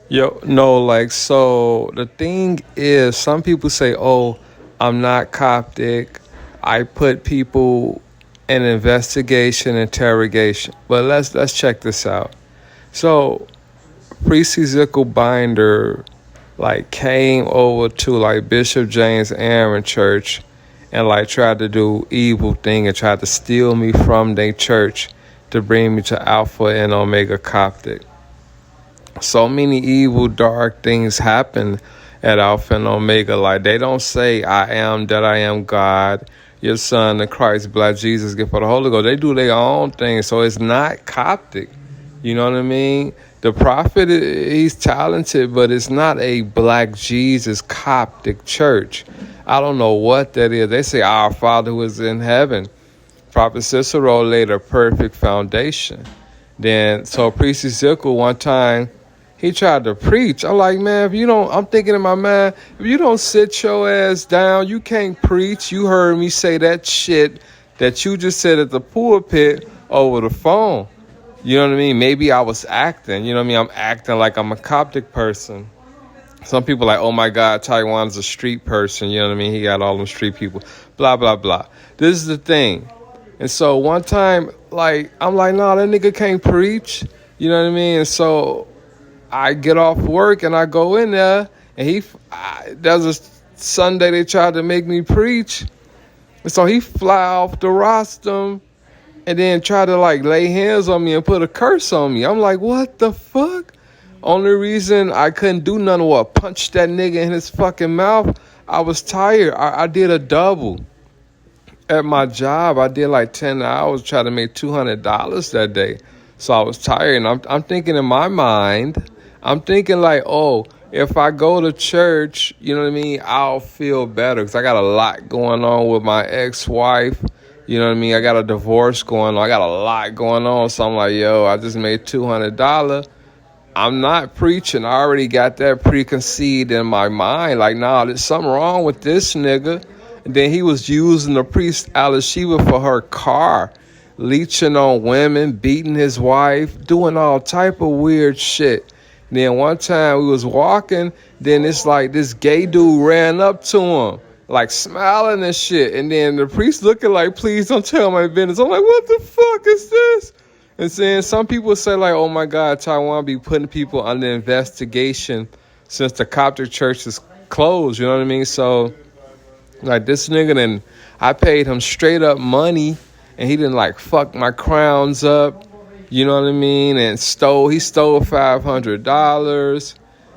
Yo, no, like, so the thing is, some people say, oh, I'm not Coptic. I put people in investigation, interrogation. But let's check this out. So, Priest Ezekiel Binder, like, came over to, like, Bishop James Aaron Church and, like, tried to do evil thing and tried to steal me from their church to bring me to Alpha and Omega Coptic. So many evil, dark things happen at Alpha and Omega. Like, they don't say, I am that I am God, your son, the Christ, black Jesus, gift for the Holy Ghost. They do their own thing. So it's not Coptic. You know what I mean? The prophet, he's talented, but it's not a black Jesus Coptic church. I don't know what that is. They say, our Father who is in heaven. Prophet Cicero laid a perfect foundation. Then, so Priest Ezekiel one time, he tried to preach. I'm like, man, if you don't, I'm thinking in my mind, if you don't sit your ass down, you can't preach. You heard me say that shit that you just said at the pulpit over the phone. You know what I mean? Maybe I was acting. You know what I mean? I'm acting like I'm a Coptic person. Some people like, oh my God, Taiwan's a street person. You know what I mean? He got all them street people. Blah, blah, blah. This is the thing. And so one time, like, I'm like, nah, that nigga can't preach. You know what I mean? And so I get off work and I go in there, and there's a Sunday they tried to make me preach. And so he fly off the rostrum and then try to, like, lay hands on me and put a curse on me. I'm like, what the fuck? Only reason I couldn't do nothing was punch that nigga in his fucking mouth. I was tired. I did a double. At my job, I did like 10 hours, trying to make $200 that day. So I was tired, and I'm thinking in my mind, I'm thinking like, oh, if I go to church, you know what I mean, I'll feel better because I got a lot going on with my ex-wife. You know what I mean? I got a divorce going on. I got a lot going on. So I'm like, yo, I just made $200. I'm not preaching. I already got that preconceived in my mind. Like, nah, there's something wrong with this nigga. And then he was using the priest Alishiva for her car, leeching on women, beating his wife, doing all type of weird shit. And then one time we was walking, then it's like this gay dude ran up to him, like smiling and shit. And then the priest looking like, please don't tell my business. I'm like, what the fuck is this? And then some people say like, oh my God, Taiwan be putting people under investigation since the Coptic church is closed. You know what I mean? So, like, this nigga, then I paid him straight up money, and he didn't like fuck my crowns up. You know what I mean? And he stole $500.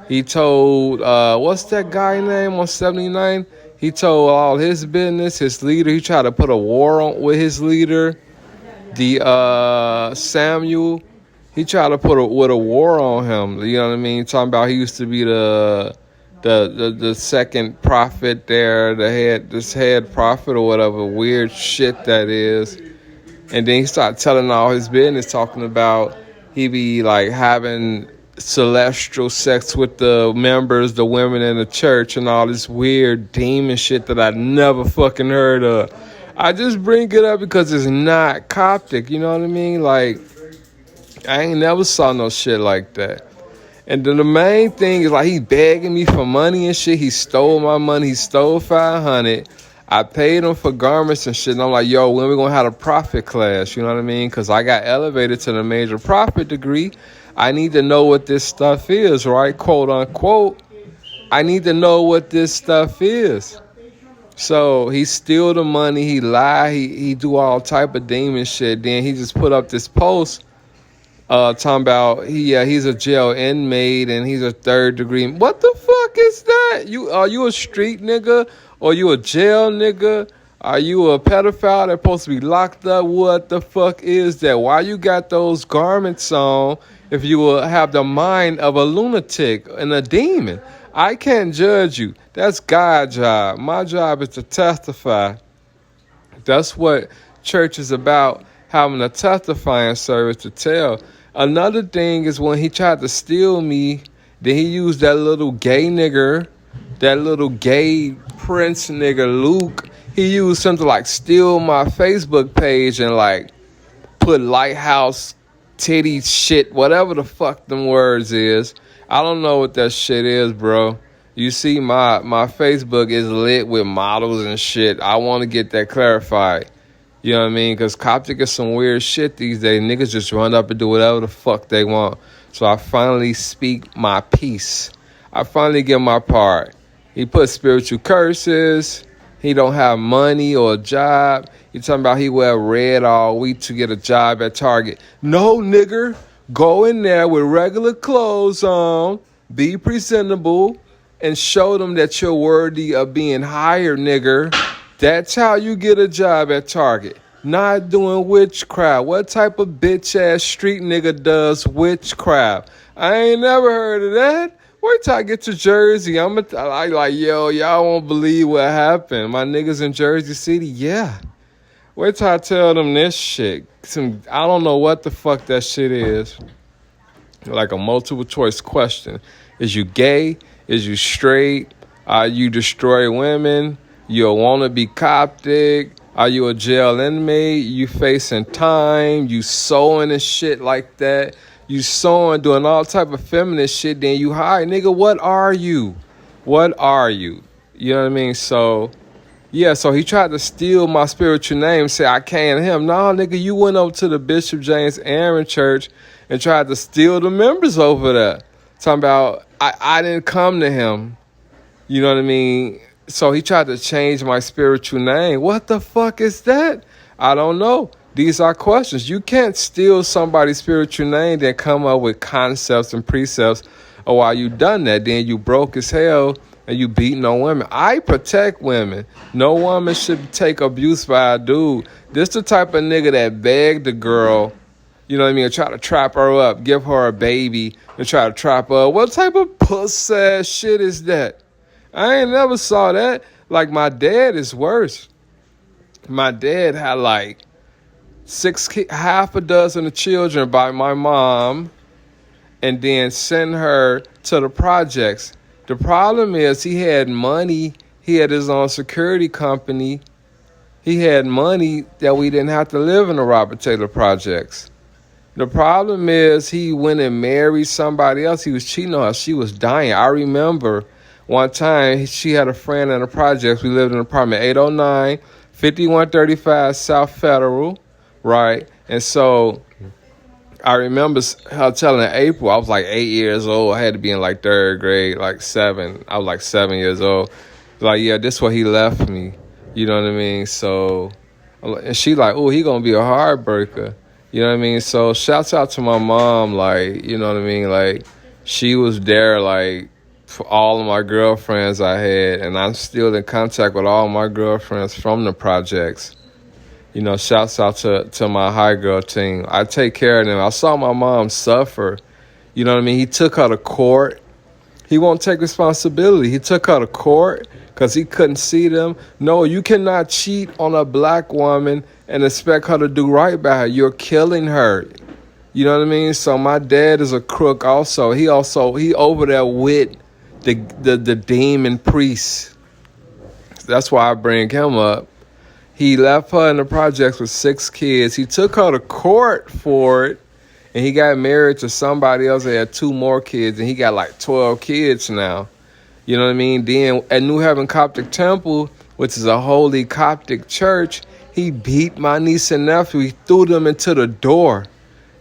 He told, what's that guy name on 79? He told all his business, his leader. He tried to put a war on with his leader, the Samuel. He tried to put a war on him. You know what I mean? Talking about he used to be the second prophet there, this head prophet or whatever weird shit that is. And then he started telling all his business, talking about he be like having celestial sex with the members, the women in the church, and all this weird demon shit that I never fucking heard of. I just bring it up because it's not Coptic, you know what I mean? Like, I ain't never saw no shit like that. And then the main thing is like he begging me for money and shit. He stole my money. He stole $500. I paid him for garments and shit. And I'm like, yo, when we gonna have a prophet class? You know what I mean? Because I got elevated to the major prophet degree. I need to know what this stuff is, right? Quote unquote. I need to know what this stuff is. So he steal the money. He lie. He do all type of demon shit. Then he just put up this post. Talking about he's a jail inmate and he's a third degree. What the fuck is that? Are you a street nigga or you a jail nigga? Are you a pedophile that's supposed to be locked up? What the fuck is that? Why you got those garments on if you will have the mind of a lunatic and a demon? I can't judge you. That's God's job. My job is to testify. That's what church is about, having a testifying service to tell. Another thing is when he tried to steal me, then he used that little gay nigger, that little gay prince nigger, Luke. He used him to like steal my Facebook page and like put Lighthouse titty shit, whatever the fuck them words is. I don't know what that shit is, bro. You see, my Facebook is lit with models and shit. I want to get that clarified. You know what I mean? Because Coptic is some weird shit these days. Niggas just run up and do whatever the fuck they want. So I finally speak my piece. I finally get my part. He put spiritual curses. He don't have money or a job. You talking about he wear red all week to get a job at Target. No, nigger. Go in there with regular clothes on. Be presentable. And show them that you're worthy of being hired, nigger. That's how you get a job at Target. Not doing witchcraft. What type of bitch-ass street nigga does witchcraft? I ain't never heard of that. Wait till I get to Jersey. I like, yo, y'all won't believe what happened. My niggas in Jersey City, yeah. Wait till I tell them this shit. I don't know what the fuck that shit is. Like a multiple choice question. Is you gay? Is you straight? You destroy women? You a wannabe Coptic? Are you a jail inmate? You facing time? You sewing and shit like that? You sewing, doing all type of feminist shit, then you hide. Nigga, what are you? What are you? You know what I mean? So, yeah, so he tried to steal my spiritual name, say I can't him. No, nigga, you went over to the Bishop James Aaron Church and tried to steal the members over there. Talking about, I didn't come to him. You know what I mean? So he tried to change my spiritual name. What the fuck is that? I don't know. These are questions. You can't steal somebody's spiritual name, then come up with concepts and precepts. Or while you done that, then you broke as hell and you beating on women. I protect women. No woman should take abuse by a dude. This the type of nigga that begged the girl, you know what I mean, and try to trap her up, give her a baby, and try to trap her up. What type of puss-ass shit is that? I ain't never saw that. Like, my dad is worse. My dad had like half a dozen of children by my mom and then send her to the projects. The problem is he had money. He had his own security company. He had money that we didn't have to live in the Robert Taylor projects. The problem is he went and married somebody else. He was cheating on her. She was dying. I remember one time she had a friend in the projects. We lived in apartment 809, 5135 South Federal. Right. And so I remember her telling her April, I was like 8 years old. I had to be in like third grade, like 7. I was like 7 years old. Like, yeah, this is what he left me. You know what I mean? So, and she like, oh, he going to be a heartbreaker. You know what I mean? So shouts out to my mom. Like, you know what I mean? Like, she was there, like, for all of my girlfriends I had. And I'm still in contact with all my girlfriends from the projects. You know, shouts out to my high girl team. I take care of them. I saw my mom suffer. You know what I mean? He took her to court. He won't take responsibility. He took her to court because he couldn't see them. No, you cannot cheat on a black woman and expect her to do right by her. You're killing her. You know what I mean? So my dad is a crook also. He over there with the demon priest. That's why I bring him up. He left her in the projects with 6 kids. He took her to court for it, and he got married to somebody else that had 2 more kids, and he got like 12 kids now. You know what I mean? Then at New Heaven Coptic Temple, which is a holy Coptic church, he beat my niece and nephew. He threw them into the door.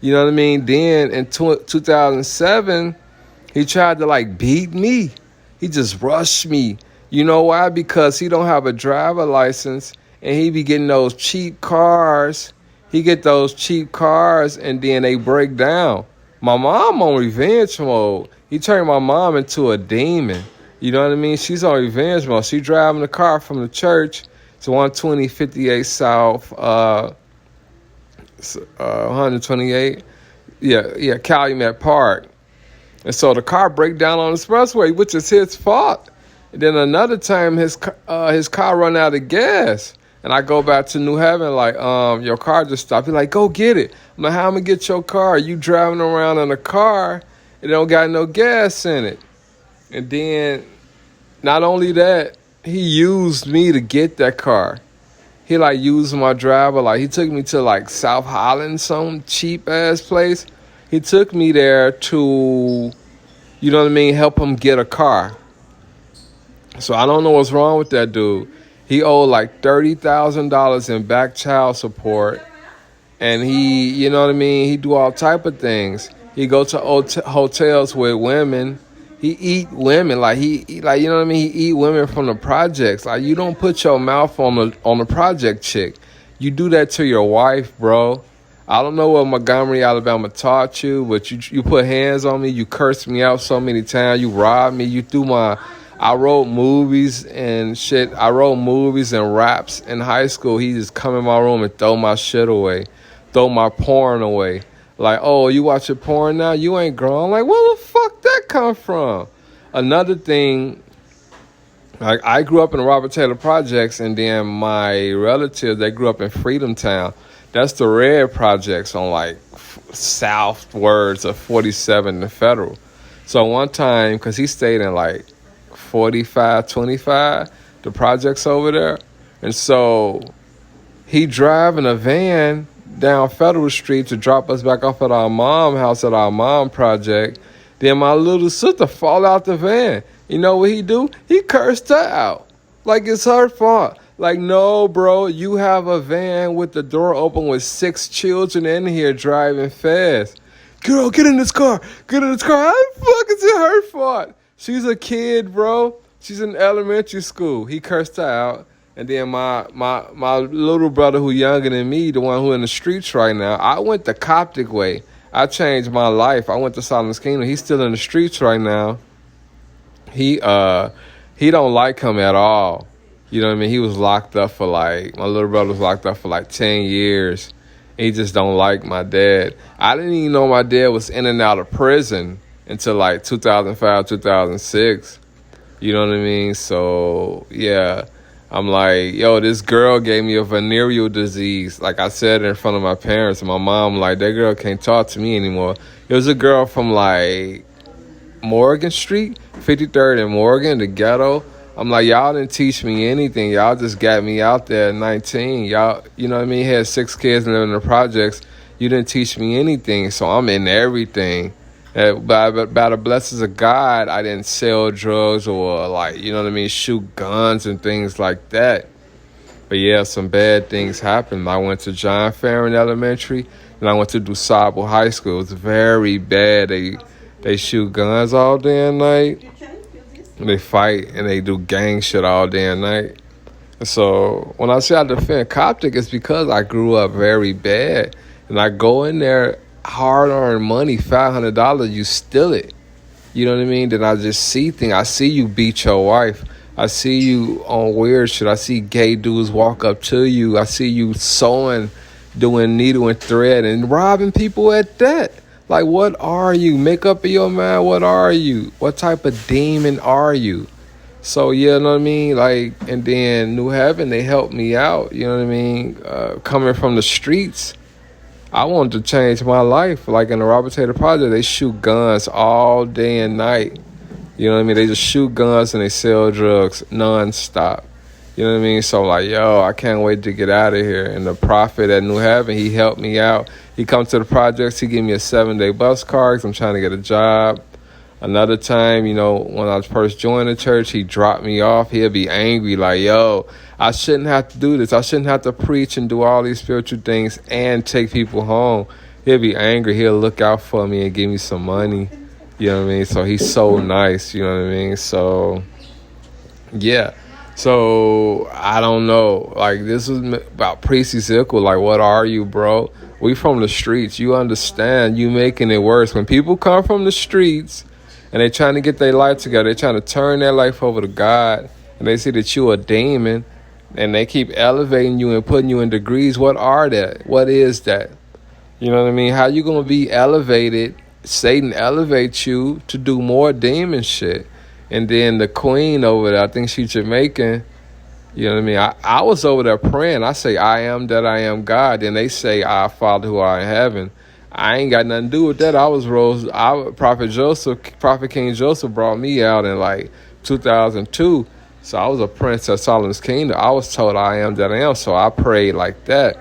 You know what I mean? Then in 2007, he tried to like beat me. He just rushed me. You know why? Because he don't have a driver license. And he be getting those cheap cars. He get those cheap cars and then they break down. My mom on revenge mode. He turned my mom into a demon. You know what I mean? She's on revenge mode. She driving the car from the church to 12058 South, 128. Yeah, Calumet Park. And so the car break down on the expressway, which is his fault. And then another time his car run out of gas. And I go back to New Haven, like, your car just stopped. He's like, go get it. I'm like, how am I going to get your car? You driving around in a car, it don't got no gas in it. And then, not only that, he used me to get that car. he like used my driver. Like he took me to like South Holland, some cheap ass place. He took me there to, you know what I mean, help him get a car. So I don't know what's wrong with that dude. He owed like $30,000 in back child support. And he, you know what I mean, he do all type of things. He go to hotels with women. He eat women. Like you know what I mean? He eat women from the projects. Like you don't put your mouth on the project chick. You do that to your wife, bro. I don't know what Montgomery, Alabama taught you, but you put hands on me. You cursed me out so many times. You robbed me. You threw I wrote movies and shit. I wrote movies and raps in high school. He just come in my room and throw my shit away. Throw my porn away. Like, oh, you watching porn now? You ain't grown. Like, where the fuck that come from? Another thing, like I grew up in the Robert Taylor Projects, and then my relatives, they grew up in Freedom Town. That's the red projects on like southwards of 47 and Federal. So one time, because he stayed in like 4525, the projects over there. And so he driving a van down Federal Street to drop us back off at our mom house at our mom project. Then my little sister fall out the van. You know what he do? He cursed her out. Like it's her fault. Like, no, bro, you have a van with the door open with 6 children in here driving fast. Girl, get in this car. Get in this car. How the fuck is it her fault? She's a kid, bro. She's in elementary school. He cursed her out. And then my little brother who younger than me, the one who in the streets right now, I went the Coptic way. I changed my life. I went to Solomon's Kingdom. He's still in the streets right now. He don't like him at all. You know what I mean? He was locked up for like, my little brother was locked up for like 10 years. He just don't like my dad. I didn't even know my dad was in and out of prison until like 2005, 2006. You know what I mean? So, yeah. I'm like, yo, this girl gave me a venereal disease. Like I said in front of my parents. And my mom like, that girl can't talk to me anymore. It was a girl from like Morgan Street, 53rd and Morgan, the ghetto. I'm like, y'all didn't teach me anything. Y'all just got me out there at 19. Y'all, you know what I mean? Had 6 kids and living in the projects. You didn't teach me anything. So I'm in everything. By the blessings of God, I didn't sell drugs or like, you know what I mean, shoot guns and things like that. But yeah, some bad things happened. I went to John Farren Elementary, and I went to Dusable High School. It was very bad. They shoot guns all day and night. They fight and they do gang shit all day and night. So when I say I defend Coptic, it's because I grew up very bad. And I go in there, hard-earned money, $500, you steal it. You know what I mean? Then I just see things. I see you beat your wife. I see you on weird shit. I see gay dudes walk up to you. I see you sewing, doing needle and thread, and robbing people at that. Like, what are you? Make up in your mind, what are you? What type of demon are you? So, yeah, you know what I mean? Like, and then New Heaven, they helped me out, you know what I mean? Coming from the streets, I wanted to change my life. Like in the Robert Taylor Project, they shoot guns all day and night. You know what I mean? They just shoot guns and they sell drugs nonstop. You know what I mean? So I'm like, yo, I can't wait to get out of here. And the prophet at New Heaven, he helped me out. He comes to the projects. He gave me a 7-day bus card because I'm trying to get a job. Another time, you know, when I first joined the church, he dropped me off. He'll be angry like, yo, I shouldn't have to do this. I shouldn't have to preach and do all these spiritual things and take people home. He'll be angry. He'll look out for me and give me some money. You know what I mean? So he's so nice. You know what I mean? So, yeah. So, I don't know. Like, this is about Priest Ezekiel. Like, what are you, bro? We from the streets. You understand. You making it worse. When people come from the streets and they trying to get their life together, they trying to turn their life over to God, and they see that you a demon, and they keep elevating you and putting you in degrees. What are that? What is that? You know what I mean? How you going to be elevated? Satan elevates you to do more demon shit. And then the queen over there, I think she's Jamaican. You know what I mean? I was over there praying. I say, I am that I am God. Then they say, Our Father who art in heaven. I ain't got nothing to do with that. Prophet King Joseph brought me out in like 2002. So I was a prince of Solomon's kingdom. I was told I am that I am, so I prayed like that.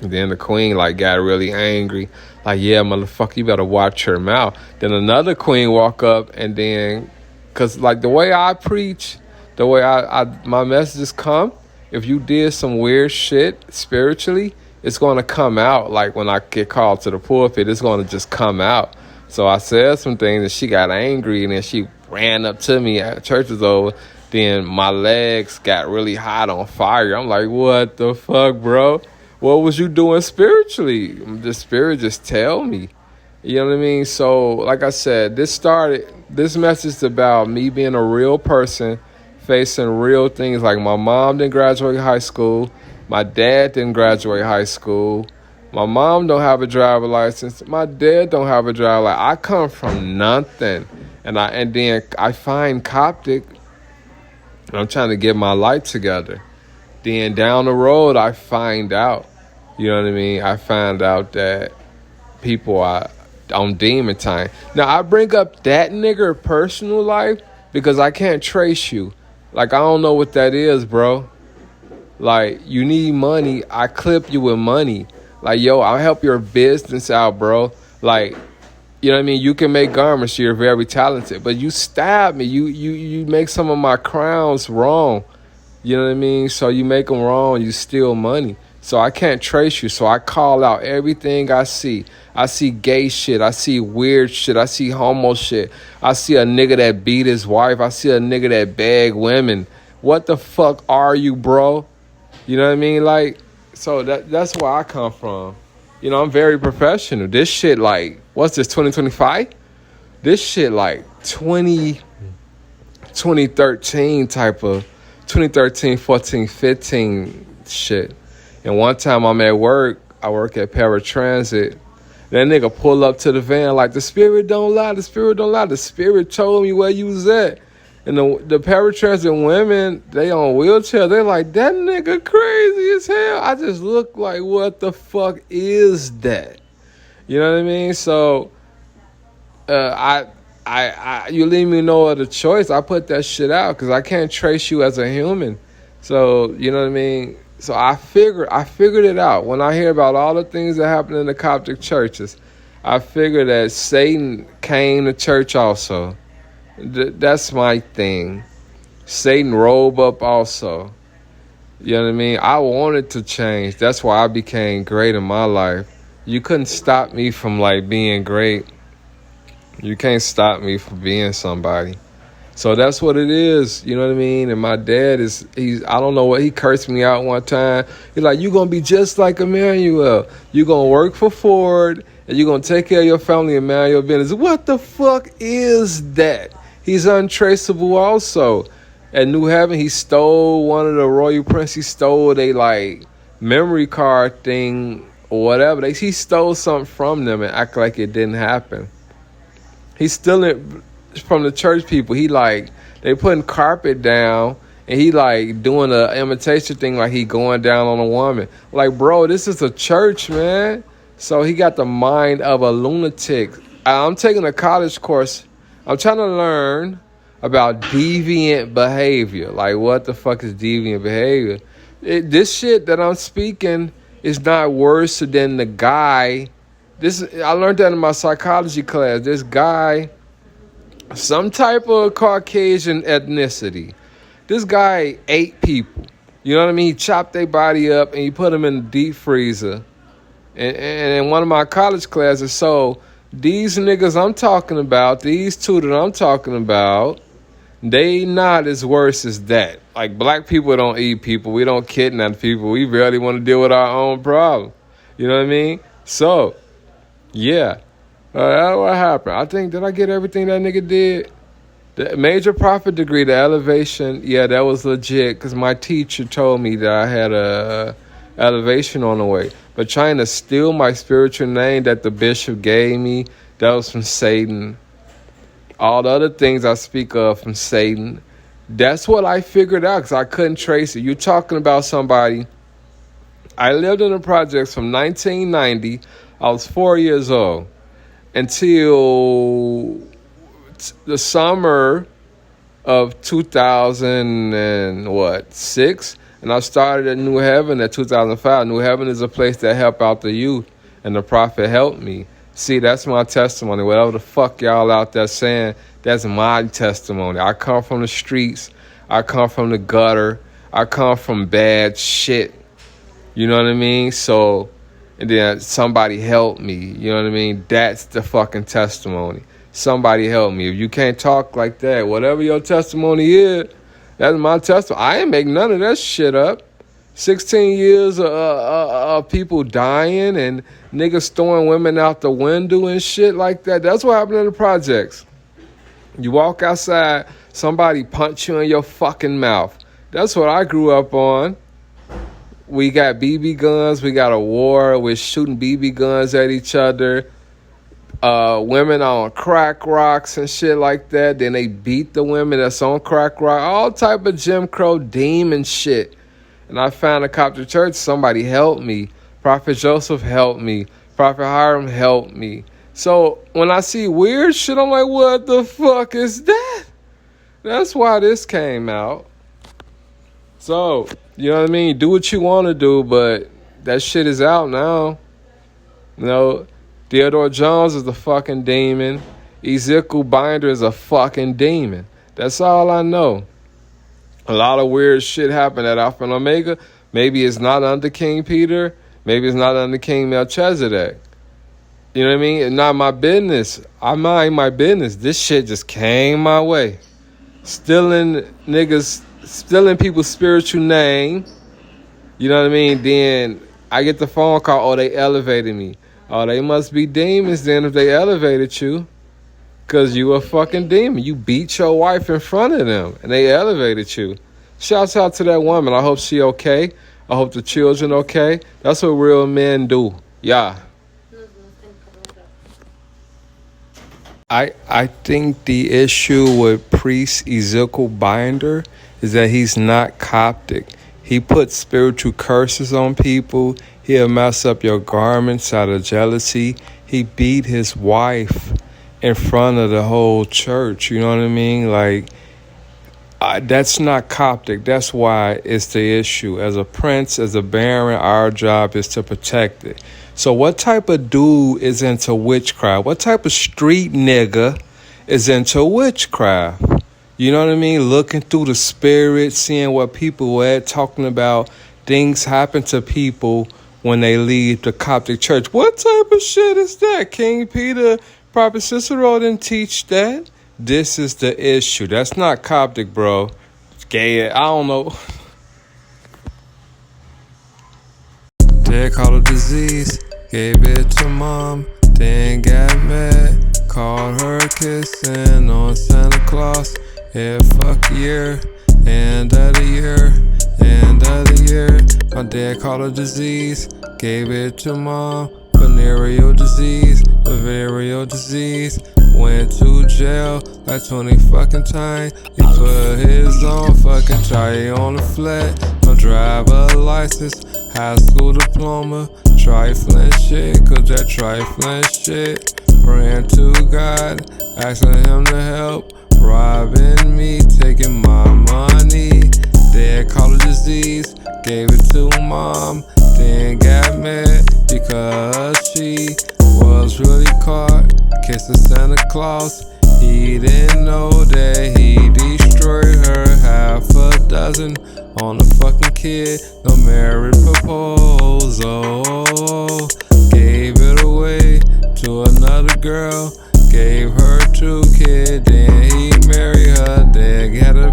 And then the queen like got really angry, like, yeah, motherfucker, you better watch your mouth. Then another queen walk up, and then, cause like the way I preach, the way I my messages come, if you did some weird shit spiritually, it's gonna come out. Like when I get called to the pulpit, it's gonna just come out. So I said some things, and she got angry, and then she ran up to me at church was over. Then my legs got really hot on fire. I'm like, what the fuck, bro? What was you doing spiritually? The spirit just tell me. You know what I mean? So, like I said, this message is about me being a real person, facing real things. Like my mom didn't graduate high school. My dad didn't graduate high school. My mom don't have a driver license. My dad don't have a driver license. I come from nothing. And then I find Coptic. I'm trying to get my life together. Then down the road, I find out, you know what I mean? I find out that people are on demon time. Now, I bring up that nigger personal life because I can't trace you. Like, I don't know what that is, bro. Like, you need money. I clip you with money. Like, yo, I'll help your business out, bro. Like, you know what I mean? You can make garments. You're very talented. But you stab me. You make some of my crowns wrong. You know what I mean? So you make them wrong. You steal money. So I can't trace you. So I call out everything I see. I see gay shit. I see weird shit. I see homo shit. I see a nigga that beat his wife. I see a nigga that beg women. What the fuck are you, bro? You know what I mean? Like, so that's where I come from. You know, I'm very professional. This shit like, what's this, 2025? This shit like 2013 type of, 2013, 14, 15 shit. And one time I'm at work, I work at paratransit. That nigga pull up to the van like, the spirit don't lie, the spirit don't lie. The spirit told me where you was at. And the paratransit women, they on wheelchair. They like, that nigga crazy as hell. I just look like, what the fuck is that? You know what I mean? So, you leave me no other choice. I put that shit out because I can't trace you as a human. So, you know what I mean? So I figured it out. When I hear about all the things that happen in the Coptic churches, I figured that Satan came to church also. That's my thing. Satan robe up also. You know what I mean? I wanted to change. That's why I became great in my life. You couldn't stop me from like being great. You can't stop me from being somebody. So that's what it is. You know what I mean? And my dad I don't know what, he cursed me out one time. He's like, you going to be just like Emmanuel. You going to work for Ford and you going to take care of your family and mind your business. What the fuck is that? He's untraceable also. At New Haven, he stole one of the royal prince. He stole a like memory card thing or whatever. He stole something from them and act like it didn't happen. He stole it from the church people. He like, they putting carpet down and he like doing a imitation thing like he going down on a woman. Like, bro, this is a church, man. So he got the mind of a lunatic. I'm taking a college course. I'm trying to learn about deviant behavior. Like, what the fuck is deviant behavior? This shit that I'm speaking is not worse than the guy. I learned that in my psychology class. This guy, some type of Caucasian ethnicity. This guy ate people. You know what I mean? He chopped their body up and he put them in the deep freezer. And in one of my college classes, so these niggas I'm talking about, these two that I'm talking about, they not as worse as that. Like, black people don't eat people. We don't kidnap people. We barely want to deal with our own problem. You know what I mean? So, yeah. That's what happened. I think, did I get everything that nigga did? The major prophet degree, the elevation, yeah, that was legit because my teacher told me that I had a elevation on the way. But trying to steal my spiritual name that the bishop gave me, that was from Satan. All the other things I speak of from Satan. That's what I figured out because I couldn't trace it. You're talking about somebody. I lived in the projects from 1990. I was 4 years old until the summer of 2006, and I started at New Heaven at 2005. New Heaven is a place that help out the youth, and the prophet helped me. See, that's my testimony. Whatever the fuck y'all out there saying, that's my testimony. I come from the streets. I come from the gutter. I come from bad shit. You know what I mean? So, and then somebody helped me. You know what I mean? That's the fucking testimony. Somebody help me. If you can't talk like that, whatever your testimony is, that's my testimony. I ain't make none of that shit up. 16 years of people dying and niggas throwing women out the window and shit like that. That's what happened in the projects. You walk outside, somebody punch you in your fucking mouth. That's what I grew up on. We got BB guns. We got a war. We're shooting BB guns at each other. Women on crack rocks and shit like that. Then they beat the women that's on crack rock. All type of Jim Crow demon shit. And I found a Coptic church. Somebody helped me. Prophet Joseph helped me. Prophet Hiram helped me. So when I see weird shit, I'm like, what the fuck is that? That's why this came out. So, you know what I mean? Do what you want to do, but that shit is out now. You know, Theodore Jones is a fucking demon. Ezekiel Binder is a fucking demon. That's all I know. A lot of weird shit happened at Alpha and Omega. Maybe it's not under King Peter. Maybe it's not under King Melchizedek. You know what I mean? It's not my business. I mind my business. This shit just came my way. Stealing people's spiritual name. You know what I mean? Then I get the phone call, oh, they elevated me. Oh, they must be demons then if they elevated you. Because you a fucking demon. You beat your wife in front of them and they elevated you. Shouts out to that woman. I hope she okay. I hope the children okay. That's what real men do. Yeah. I think the issue with priest Ezekiel Binder is that he's not Coptic. He puts spiritual curses on people. He'll mess up your garments out of jealousy. He beat his wife in front of the whole church. You know what I mean? Like, that's not Coptic. That's why it's the issue. As a prince, as a baron, our job is to protect it. So what type of dude is into witchcraft? What type of street nigga is into witchcraft? You know what I mean? Looking through the spirit, seeing what people were at, talking about things happen to people when they leave the Coptic church. What type of shit is that? King Peter, Prophet Cicero didn't teach that. This is the issue. That's not Coptic, bro. Gay, I don't know. Dad caught a disease, gave it to mom, then got mad, called her kissing on Santa Claus. Yeah, fuck year, end of the year, end of the year. My dad caught a disease, gave it to mom, venereal disease, went to jail like 20 fucking times. He put his own fucking try on the flat, no driver license, high school diploma, trifling shit, cause that trifling shit. Praying to God, asking him to help, robbing me, taking my money. Dad caught a disease, gave it to mom, then got mad because she was really caught kissing Santa Claus. He didn't know that he destroyed her, half a dozen on a fucking kid. No marriage proposal, gave it away to another girl, gave her 2 kids, then he married her. Dad got a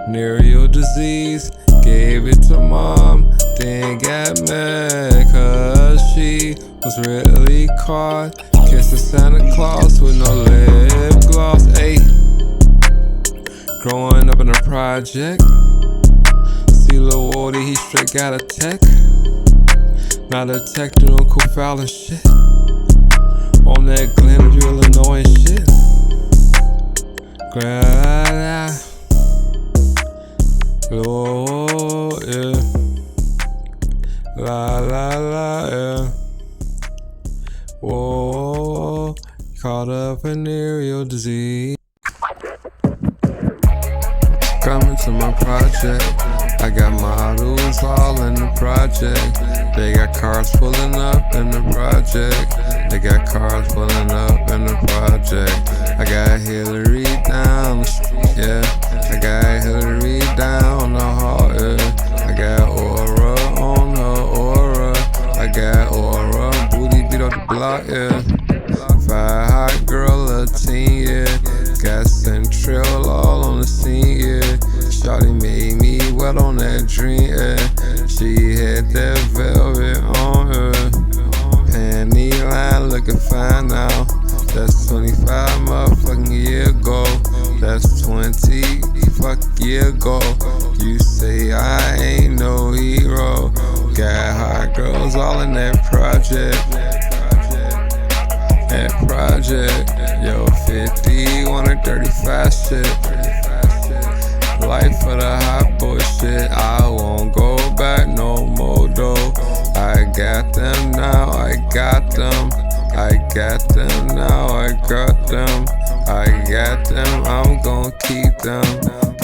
venereal disease, gave it to mom, then got mad cause she was really caught kissing Santa Claus with no lip gloss. Ayy, growing up in a project, see Lil Woody, he straight got a tech. Not a tech doing cool foul and shit. On that Glenview, Illinois and shit. Oh, yeah. La la la, yeah. Whoa, caught a venereal disease. models in my project. I got models all in the project. They got cars pulling up in the project. They got cars pulling up in the project. I got Hillary down the street, yeah. I got Hillary down the hall, yeah. I got aura on her aura. I got aura, booty beat up the block, yeah. Fire hot girl, a teen, yeah. Got Central all on the scene, yeah. Shawty made me wet on that dream, yeah. She had that velvet on her. Panty line looking fine now. That's 25 motherfucking year ago. That's 20 fuck year ago. You say I ain't no hero. Got hot girls all in that project. That project, yo, 50, 135 shit. Life for the hot boy shit. I won't go back no more though. I got them now, I got them. I got them now, I got them. I got them, I'm gon' keep them.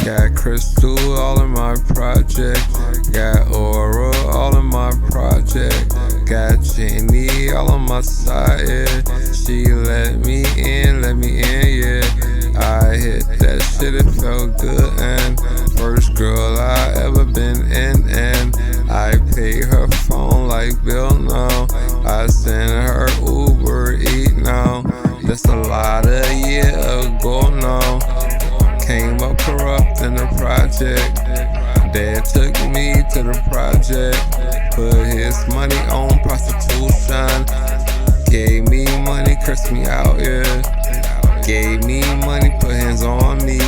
Got Crystal all in my project. Got Aura all in my project. Got Jenny all on my side, yeah. She let me in, yeah. I hit that shit, it felt good, and first girl I ever been in, and I pay her phone like Bill now. I send her Uber Eat now. That's a lot of year ago now. Came up corrupt in the project. Dad took me to the project. Put his money on prostitution. Gave me money, cursed me out, yeah. Gave me money, put hands on me.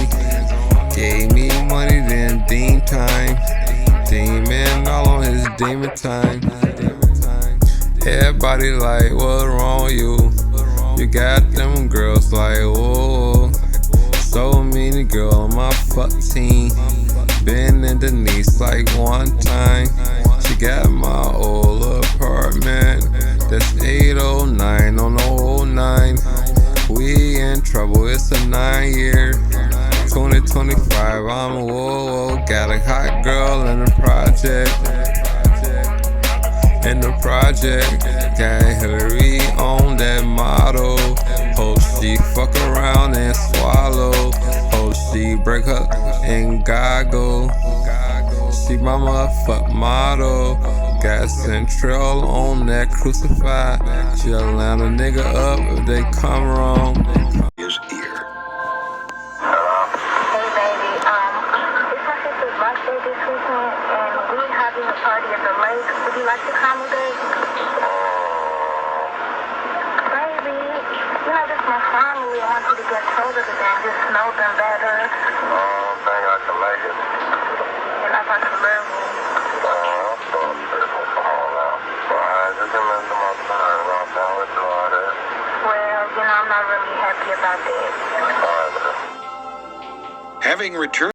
Gave me money, then Dean time. Demon all on his demon time. Everybody like, what's wrong with you? You got them girls like, whoa. So many girls on my fuck team. Been in Denise like one time. She got my old apartment. That's 809 on the whole 9. We in trouble, it's a 9 year. 2025, I'm whoa. Got a hot girl in the project. In the project, got Hillary on that model. Hope she fuck around and swallow. Hope she break her and goggle. She my motherfuck model. Got Central on that crucified. She'll land a nigga up if they come wrong. His ear. Hey baby, it's my sister's birthday this weekend, and we having a party at the lake. Would you like to come with us? Baby, you know this is my family. I want you to get closer to them, just know them better. Think I can make it. And I thought you love me. Well, you know, I'm not really happy about that. Having returned